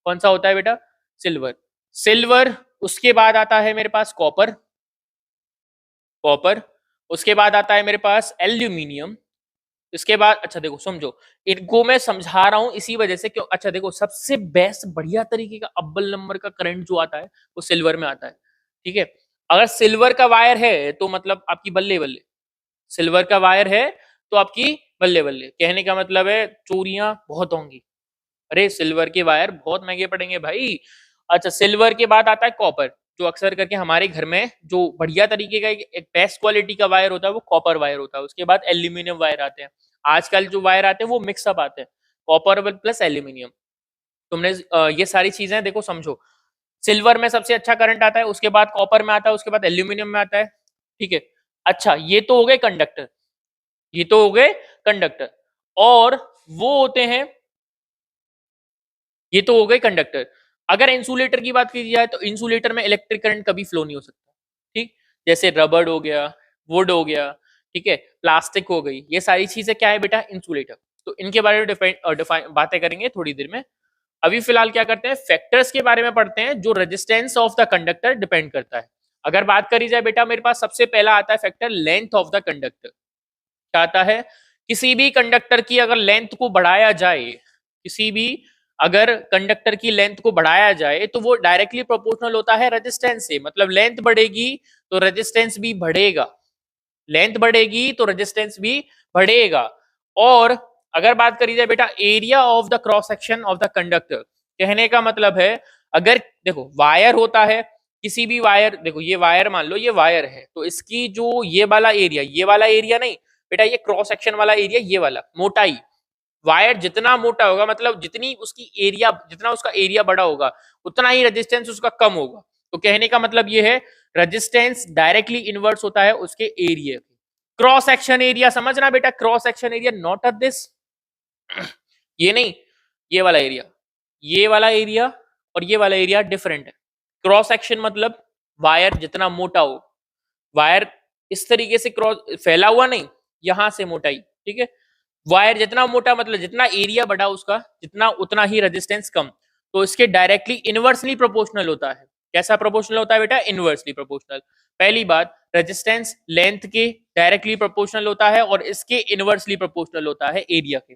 कौन सा होता है बेटा, सिल्वर। सिल्वर, उसके बाद आता है मेरे पास कॉपर, कॉपर। उसके बाद आता है मेरे पास एल्यूमिनियम। इसके बाद, अच्छा देखो समझो, इनको मैं समझा रहा हूं इसी वजह से क्यों, अच्छा देखो सबसे बेस्ट बढ़िया तरीके का अव्वल नंबर का करंट जो आता है वो सिल्वर में आता है। ठीक है, अगर सिल्वर का वायर है तो मतलब आपकी बल्ले बल्ले, सिल्वर का वायर है तो आपकी बल्ले बल्ले। कहने का मतलब है चोरियां बहुत होंगी, अरे सिल्वर के वायर बहुत महंगे पड़ेंगे भाई। अच्छा, सिल्वर के बाद आता है कॉपर, जो अक्सर करके हमारे घर में जो बढ़िया तरीके का एक बेस्ट क्वालिटी का वायर होता है वो कॉपर वायर होता है। उसके बाद एल्यूमिनियम वायर आते हैं। आजकल जो वायर आते हैं वो मिक्सअप आते हैं, कॉपर प्लस एल्यूमिनियम। तुमने ये सारी चीजें देखो समझो, सिल्वर में सबसे अच्छा करंट आता है, उसके बाद कॉपर में आता है, उसके बाद एल्यूमिनियम में आता है। ठीक है, अच्छा ये तो हो गए कंडक्टर, ये तो हो गए कंडक्टर। और वो होते हैं, ये तो हो गए कंडक्टर। अगर इंसुलेटर की बात की जाए तो इंसुलेटर में इलेक्ट्रिक करंट कभी फ्लो नहीं हो सकता। ठीक, जैसे रबड़ हो गया, वुड हो गया, ठीक है, प्लास्टिक हो गई, ये सारी चीजें क्या है बेटा, इंसुलेटर। तो इनके बारे में डिफाइन बातें करेंगे थोड़ी देर में। अभी फिलहाल क्या करते हैं, फैक्टर्स के बारे में पढ़ते हैं जो resistance of the conductor depend करता है। अगर बात करी जाए बेटा, मेरे पास सबसे पहला आता है factor length of the conductor. क्या आता है, किसी भी कंडक्टर की अगर लेंथ को बढ़ाया जाए, किसी भी अगर कंडक्टर की लेंथ को बढ़ाया जाए तो वो डायरेक्टली प्रोपोर्शनल होता है रेजिस्टेंस से। मतलब लेंथ बढ़ेगी तो रेजिस्टेंस भी बढ़ेगा, लेंथ बढ़ेगी तो रेजिस्टेंस भी बढ़ेगा। और अगर बात करी जाए बेटा area of the cross section of the conductor, कहने का मतलब है अगर देखो वायर होता है, किसी भी वायर, देखो ये वायर मान लो, ये वायर है तो इसकी जो ये वाला एरिया, ये वाला एरिया नहीं बेटा, ये क्रॉस सेक्शन वाला एरिया, ये वाला मोटाई, वायर जितना मोटा होगा मतलब जितनी उसकी एरिया, जितना उसका एरिया बड़ा होगा उतना ही रेजिस्टेंस उसका कम होगा। तो कहने का मतलब ये है रेजिस्टेंस डायरेक्टली इनवर्स होता है उसके एरिया। क्रॉस सेक्शन एरिया समझना बेटा, cross section area not at this, ये नहीं, ये वाला एरिया, ये वाला एरिया और ये वाला एरिया डिफरेंट है। क्रॉस सेक्शन मतलब वायर जितना मोटा हो, वायर इस तरीके से क्रॉस फैला हुआ नहीं, यहां से मोटाई, ठीक है। वायर जितना मोटा मतलब जितना एरिया बढ़ा उसका, जितना उतना ही रेजिस्टेंस कम। तो इसके डायरेक्टली इनवर्सली प्रोपोर्शनल होता है। कैसा प्रोपोर्शनल होता है बेटा, इनवर्सली प्रोपोर्शनल। पहली बात, रेजिस्टेंस लेंथ के डायरेक्टली प्रोपोर्शनल होता है और इसके इनवर्सली प्रोपोर्शनल होता है एरिया के।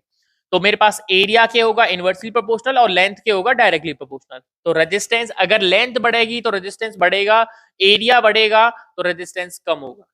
तो मेरे पास एरिया के होगा इनवर्सली प्रोपोर्शनल और लेंथ के होगा डायरेक्टली प्रोपोर्शनल। तो रेजिस्टेंस, अगर लेंथ बढ़ेगी तो रेजिस्टेंस बढ़ेगा, एरिया बढ़ेगा तो रेजिस्टेंस कम होगा।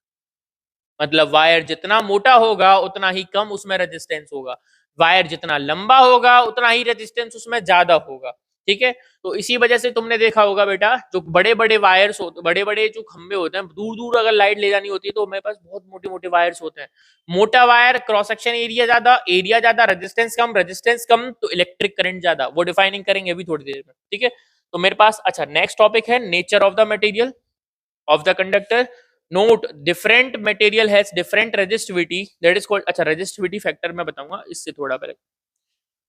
मतलब वायर जितना मोटा होगा उतना ही कम उसमें रेजिस्टेंस होगा, वायर जितना लंबा होगा उतना ही रेजिस्टेंस उसमें ज्यादा होगा। ठीक है, तो इसी वजह से तुमने देखा होगा बेटा, जो बड़े बड़े वायर्स होते, बड़े बड़े जो खंभे होते हैं, दूर दूर अगर लाइट ले जानी होती है तो मेरे पास बहुत मोटे मोटे वायर्स होते हैं। मोटा वायर, क्रॉस सेक्शन एरिया ज्यादा, रेजिस्टेंस कम तो इलेक्ट्रिक करंट ज्यादा। वो डिफाइनिंग करेंगे अभी थोड़ी देर में। ठीक है, तो मेरे पास, अच्छा नेक्स्ट टॉपिक है nature of the material of the conductor. Note, different material has different resistivity, that is called, अच्छा resistivity factor मैं बताऊंगा इससे थोड़ा पहले।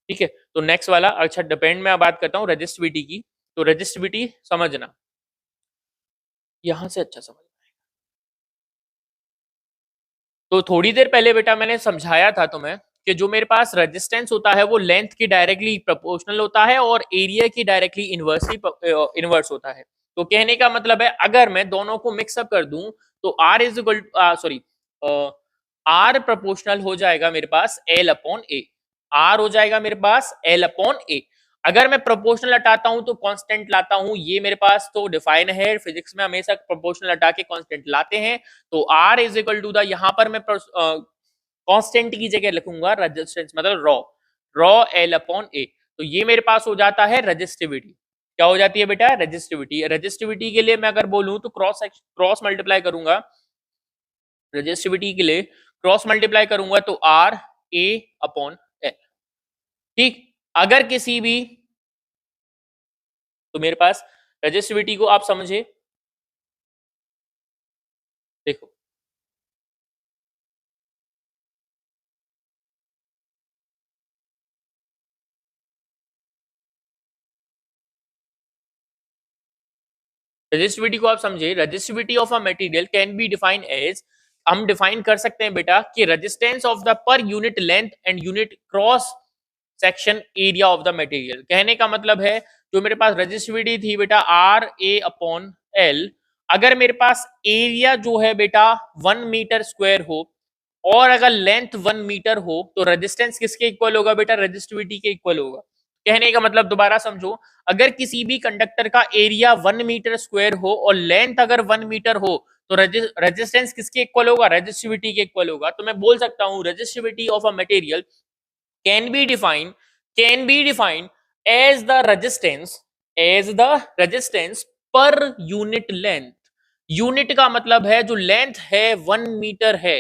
ठीक है, तो नेक्स्ट वाला, अच्छा डिपेंड में बात करता हूँ रेजिस्टिविटी की। तो रेजिस्टिविटी समझना, यहां से अच्छा समझ, तो थोड़ी देर पहले बेटा मैंने समझाया था तुम्हें कि जो मेरे पास रेजिस्टेंस होता है वो लेंथ की डायरेक्टली प्रोपोर्शनल होता है और एरिया की डायरेक्टली इनवर्स होता है। तो कहने का मतलब है अगर मैं दोनों को मिक्सअप कर दूं तो R is equal sorry R proportional हो जाएगा मेरे पास एल अपॉन ए। आर हो जाएगा मेरे पास एल अपॉन ए। अगर मैं प्रोपोर्शनल हटाता हूं तो कांस्टेंट लाता हूं, ये मेरे पास तो डिफाइन है, फिजिक्स में हमेशा प्रोपोर्शनल हटा के कांस्टेंट लाते हैं। तो R is equal to the, यहां पर मैं कांस्टेंट की जगह लिखूंगा रेजिस्टेंस, मतलब rho, rho L upon A. तो ये मेरे पास हो जाता है रेजिस्टिविटी। क्या हो जाती है बेटा? रेजिस्टिविटी। रेजिस्टिविटी के लिए मैं अगर बोलूं तो क्रॉस मल्टीप्लाई करूंगा, रेजिस्टिविटी के लिए क्रॉस मल्टीप्लाई करूंगा तो आर ए अपॉन एल। ठीक, अगर किसी भी, तो मेरे पास रेजिस्टिविटी को आप समझे, देखो रेजिस्टिविटी को आप समझे, resistivity of a material can be define as, हम डिफाइन कर सकते हैं बेटा कि resistance of the per unit length and unit cross section area of the material. कहने का मतलब है जो मेरे पास रेजिस्टिविटी थी बेटा आर ए अपॉन एल, अगर मेरे पास एरिया जो है बेटा 1 मीटर स्क्वायर हो और अगर लेंथ 1 मीटर हो तो रेजिस्टेंस किसके इक्वल होगा बेटा? रेजिस्टिविटी के इक्वल होगा। कहने का मतलब दोबारा समझो, अगर किसी भी कंडक्टर का एरिया 1 मीटर स्क्वायर हो और लेंथ अगर 1 मीटर हो तो रेजिस्टेंस किसके इक्वल होगा? रेजिस्टिविटी के इक्वल होगा। तो मैं बोल सकता हूं resistivity of a material can be defined as the resistance per unit length। Unit का मतलब है जो लेंथ है 1 मीटर है,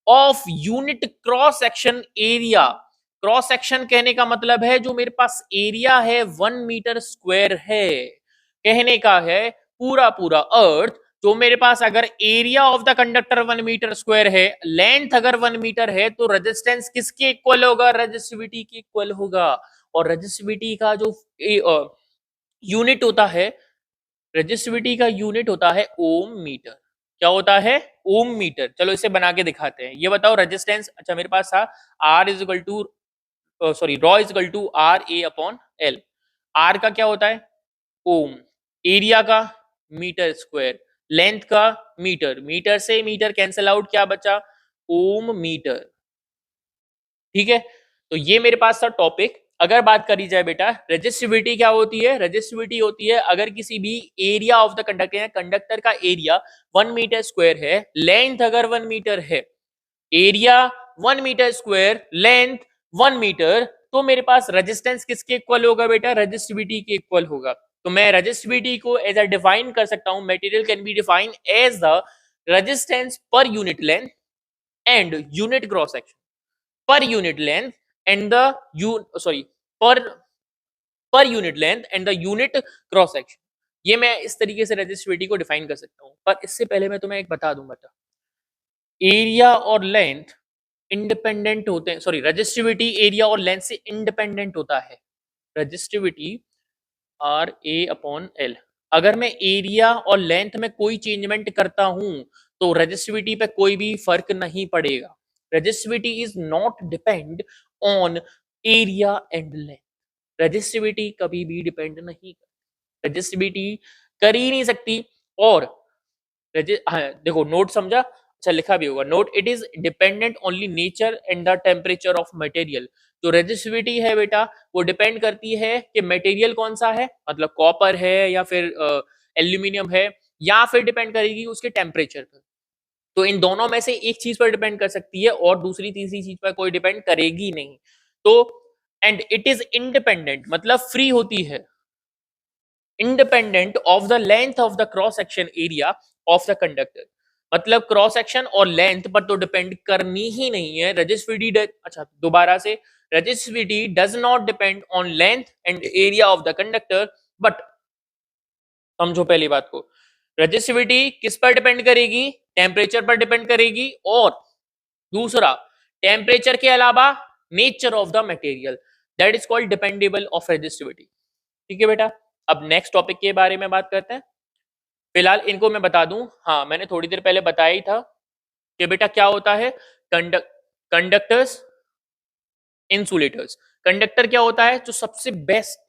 of unit cross section area. Cross section कहने का मतलब है जो मेरे पास एरिया है 1 मीटर स्क्वायर है, कहने का है पूरा पूरा अर्थ। तो मेरे पास अगर area of the conductor 1 metre square है, लेंथ अगर 1 मीटर है तो रेजिस्टेंस किसके इक्वल होगा? रेजिस्टिविटी के इक्वल होगा। और रेजिस्टिविटी का जो यूनिट होता है, रेजिस्टिविटी का यूनिट होता है ओम मीटर। क्या होता है? ओम मीटर। चलो इसे बना के दिखाते हैं। ये बताओ रेजिस्टेंस, अच्छा मेरे पास था R is equal to sorry rho is equal to R A upon L. R का क्या होता है? ओम, एरिया का मीटर स्क्वायर, लेंथ का मीटर, मीटर से मीटर कैंसिल आउट, क्या बचा? Ohm metre. ठीक है, तो ये मेरे पास था टॉपिक। अगर बात करी जाए बेटा रेजिस्टिविटी क्या होती है? रेजिस्टिविटी होती है अगर किसी भी area of the conductor, conductor का एरिया 1 मीटर स्क्वायर है, लेंथ अगर 1 मीटर है, area 1 metre square, length 1 metre, तो मेरे पास रेजिस्टेंस किसके इक्वल होगा बेटा? रेजिस्टिविटी के इक्वल होगा। तो मैं रेजिस्टिविटी को एज अ डिफाइन कर सकता हूं, material can be define as the resistance per unit length and unit cross section, per unit length and the sorry per per unit length and the unit cross section. ये मैं इस तरीके से रेजिस्टिविटी को डिफाइन कर सकता हूं। पर इससे पहले मैं तुम्हें एक बता दूं बेटा, एरिया और लेंथ इंडिपेंडेंट होते हैं, सॉरी रेजिस्टिविटी एरिया और लेंथ से इंडिपेंडेंट होता है। Resistivity R A upon L, अगर मैं एरिया और लेंथ में कोई चेंजमेंट करता हूं तो रेजिस्टिविटी पे कोई भी फर्क नहीं पड़ेगा। Resistivity is not depend on area and length. Resistivity कभी भी डिपेंड नहीं करती, रेजिस्टिविटी कर ही नहीं सकती। और हाँ, देखो नोट समझा? अच्छा लिखा भी होगा note, it is dependent only nature and the temperature of material. जो रेजिस्टिविटी है बेटा वो डिपेंड करती है कि मटेरियल कौन सा है, मतलब कॉपर है या फिर एल्यूमिनियम है, या फिर डिपेंड करेगी उसके टेम्परेचर पर। तो इन दोनों में से एक चीज पर डिपेंड कर सकती है और दूसरी तीसरी चीज पर कोई डिपेंड करेगी नहीं। तो एंड इट इज इंडिपेंडेंट मतलब फ्री होती है, independent of the length of the cross section area of the conductor. मतलब क्रॉस सेक्शन और लेंथ पर तो डिपेंड करनी ही नहीं है रेजिस्टिविटी। अच्छा दोबारा से, resistivity does not depend on length and area of the conductor, but समझो पहली बात को, रेजिस्टिविटी किस पर डिपेंड करेगी? टेम्परेचर पर डिपेंड करेगी, और दूसरा टेम्परेचर के अलावा nature of the material, that is called dependable of resistivity. ठीक है बेटा, अब नेक्स्ट टॉपिक के बारे में बात करते हैं। फिलहाल इनको मैं बता दूं, हाँ मैंने थोड़ी देर पहले बताया ही था कि बेटा क्या होता है, कंडक्टर्स इंसुलेटर्स। कंडक्टर क्या होता है? जो सबसे बेस्ट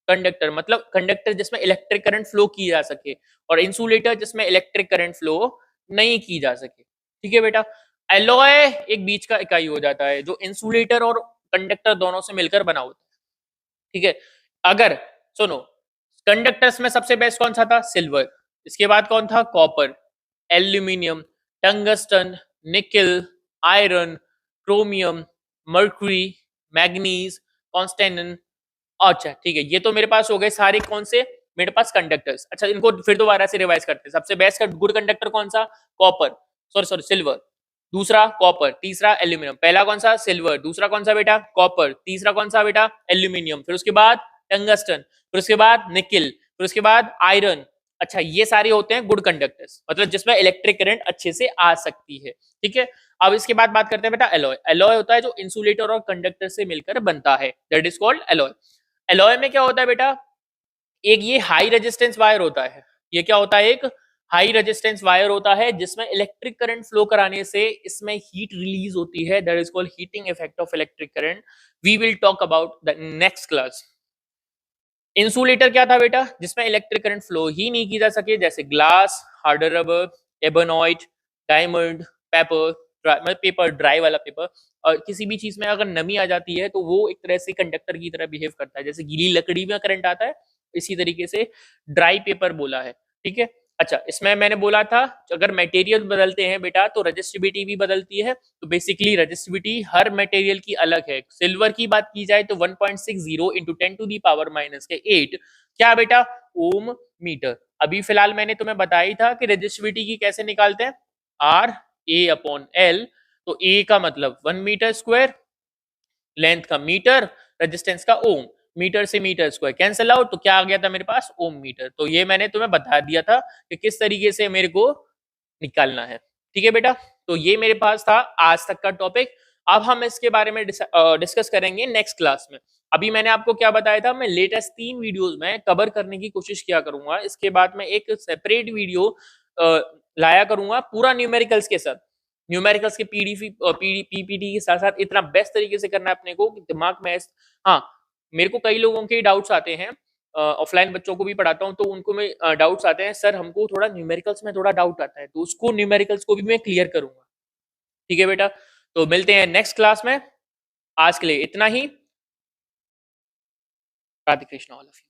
कंडक्टर, मतलब कंडक्टर जिसमें इलेक्ट्रिक करंट फ्लो की जा सके, और इंसुलेटर जिसमें इलेक्ट्रिक करंट फ्लो नहीं की जा सके। ठीक है बेटा। एलॉय एक बीच का इकाई हो जाता है जो इंसुलेटर और कंडक्टर दोनों से मिलकर बना होता है। ठीक है। अगर सुनो, कंडक्टर्स में सबसे बेस्ट कौन सा था? सिल्वर। इसके बाद कौन था? कॉपर, एल्यूमिनियम, टंगस्टन, निकल, आयरन, क्रोमियम, मर्क्यूरी, मैग्नीज, कॉन्स्टेंन। अच्छा ठीक है, ये तो मेरे पास हो गए सारे कौन से मेरे पास कंडक्टर्स। अच्छा, इनको फिर दोबारा से रिवाइज करते हैं। सबसे बेस्ट गुड कंडक्टर कौन सा? Copper, sorry sorry silver. दूसरा कॉपर, तीसरा एल्यूमिनियम। पहला कौन सा? सिल्वर। दूसरा कौन सा बेटा? कॉपर। तीसरा कौन सा बेटा? एल्यूमिनियम। फिर उसके बाद टंगस्टन, फिर उसके बाद निकिल, फिर उसके बाद आयरन। अच्छा, ये सारे होते हैं गुड कंडक्टर्स, मतलब जिसमें इलेक्ट्रिक करंट अच्छे से आ सकती है। ठीक है। अब इसके बाद बात करते हैं बेटा एलॉय। एलॉय होता है जो इंसुलेटर और कंडक्टर से मिलकर बनता है, that is called alloy. Alloy में क्या होता है बेटा? एक ये हाई रेजिस्टेंस वायर होता है। ये क्या होता है? एक हाई रेजिस्टेंस वायर होता है जिसमें इलेक्ट्रिक करंट फ्लो कराने से इसमें हीट रिलीज होती है, that is called heating effect of electric current. We will talk about the next class. Insulator क्या था बेटा? जिसमें इलेक्ट्रिक करंट फ्लो ही नहीं की जा सके, जैसे glass, harder rubber, ebonite, diamond, paper, मतलब पेपर, ड्राई वाला पेपर। और किसी भी चीज में अगर नमी आ जाती है तो वो एक तरह से कंडक्टर की तरह बिहेव करता है। जैसे गीली लकड़ी में करंट आता है, इसी तरीके से ड्राई पेपर बोला है। ठीक है। अच्छा, इसमें मैंने बोला था अगर मटेरियल बदलते हैं बेटा तो रजिस्टिविटी भी बदलती है। तो बेसिकली रजिस्टिविटी हर मटेरियल की अलग है। सिल्वर की बात की जाए तो 1.60 इंटू 10⁻⁸ क्या बेटा? ओम मीटर। अभी फिलहाल मैंने तुम्हें बताया था कि रजिस्टिविटी की कैसे निकालते हैं, आर ए अपॉन एल। तो ए का मतलब 1 मीटर स्क्वायर, लेंथ का मीटर, रेजिस्टेंस का ओम। मीटर से मीटर स्क्वायर कैंसिल आउट, तो क्या आ गया था मेरे पास? ओम मीटर। तो ये मैंने तुम्हें बता दिया था कि किस तरीके से मेरे को निकालना है। ठीक है बेटा। तो ये मेरे पास था आज तक का टॉपिक। अब हम इसके बारे में डिस्कस करेंगे नेक्स्ट क्लास में। अभी मैंने आपको क्या बताया था, मैं लेटेस्ट 3 वीडियोस में कवर करने की कोशिश किया करूंगा। इसके बाद मैं एक सेपरेट वीडियो लाया करूंगा पूरा न्यूमेरिकल्स के साथ। न्यूमेरिकल्स के पीपीटी के साथ साथ इतना बेस्ट तरीके से करना है अपने को कि दिमाग में हाँ, मेरे को कई लोगों के डाउट्स आते हैं, ऑफलाइन बच्चों को भी पढ़ाता हूँ, तो उनको में डाउट्स आते हैं, सर हमको थोड़ा न्यूमेरिकल्स में थोड़ा डाउट आता है, तो उसको न्यूमेरिकल्स को भी मैं क्लियर करूंगा। ठीक है बेटा। तो मिलते हैं नेक्स्ट क्लास में। आज के लिए इतना ही। Radhe Krishna all of you.